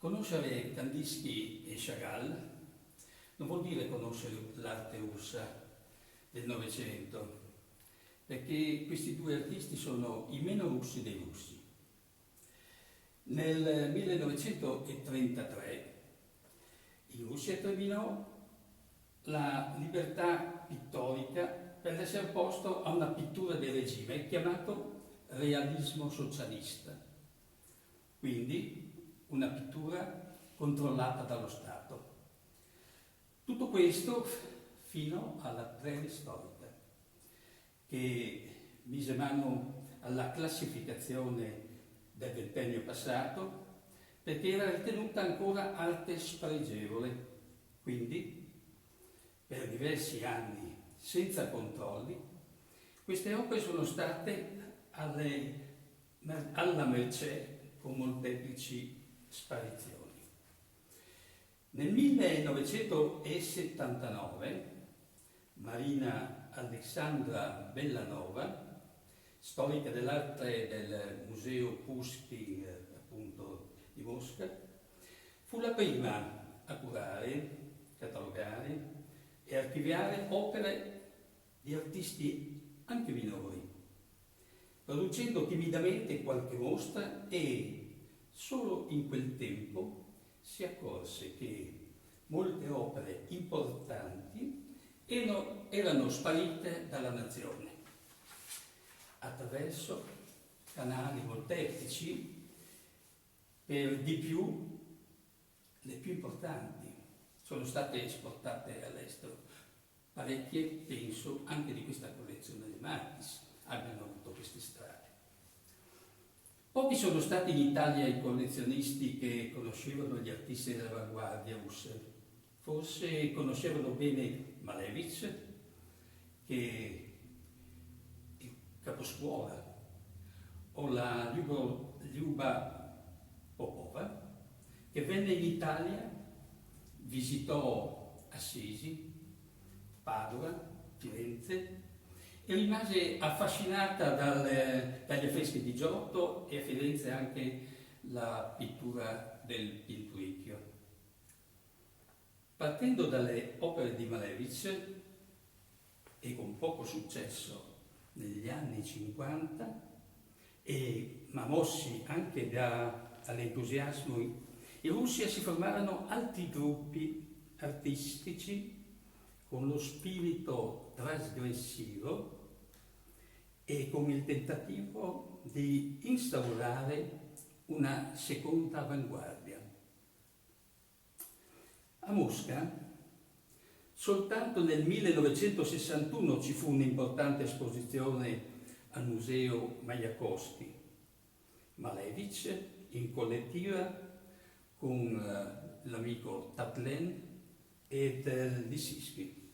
Conoscere Kandinsky e Chagall non vuol dire conoscere l'arte russa del Novecento, perché questi due artisti sono i meno russi dei russi. Nel 1933 in Russia terminò la libertà pittorica per essere posto a una pittura del regime chiamato realismo socialista, quindi una pittura controllata dallo Stato. Tutto questo fino alla preistorica, che mise mano alla classificazione del ventennio passato perché era ritenuta ancora arte spregevole, quindi per diversi anni senza controlli queste opere sono state alla mercé con molteplici sparizioni. Nel 1979 Marina Alexandra Bellanova, storica dell'arte del Museo Pushkin appunto di Mosca, fu la prima a curare, catalogare e archiviare opere di artisti anche minori, producendo timidamente qualche mostra, e solo in quel tempo si accorse che molte opere importanti erano sparite dalla nazione attraverso canali molteplici, per di più le più importanti sono state esportate all'estero. Parecchie, penso, anche di questa collezione di Matis abbiano avuto queste strade. Pochi sono stati in Italia i collezionisti che conoscevano gli artisti dell'avanguardia russe. Forse conoscevano bene Malevich, che è il caposcuola, o la Lyuba Popova, che venne in Italia, visitò Assisi, Padova, Firenze e rimase affascinata dagli affreschi di Giotto, e a Firenze anche la pittura del Pinturicchio. Partendo dalle opere di Malevich e con poco successo negli anni 50, ma mossi anche dall'entusiasmo, in Russia si formarono altri gruppi artistici con lo spirito trasgressivo e con il tentativo di instaurare una seconda avanguardia. A Mosca soltanto nel 1961 ci fu un'importante esposizione al Museo Majakovskij, Malevich in collettiva con l'amico Tatlin ed Lissinsky.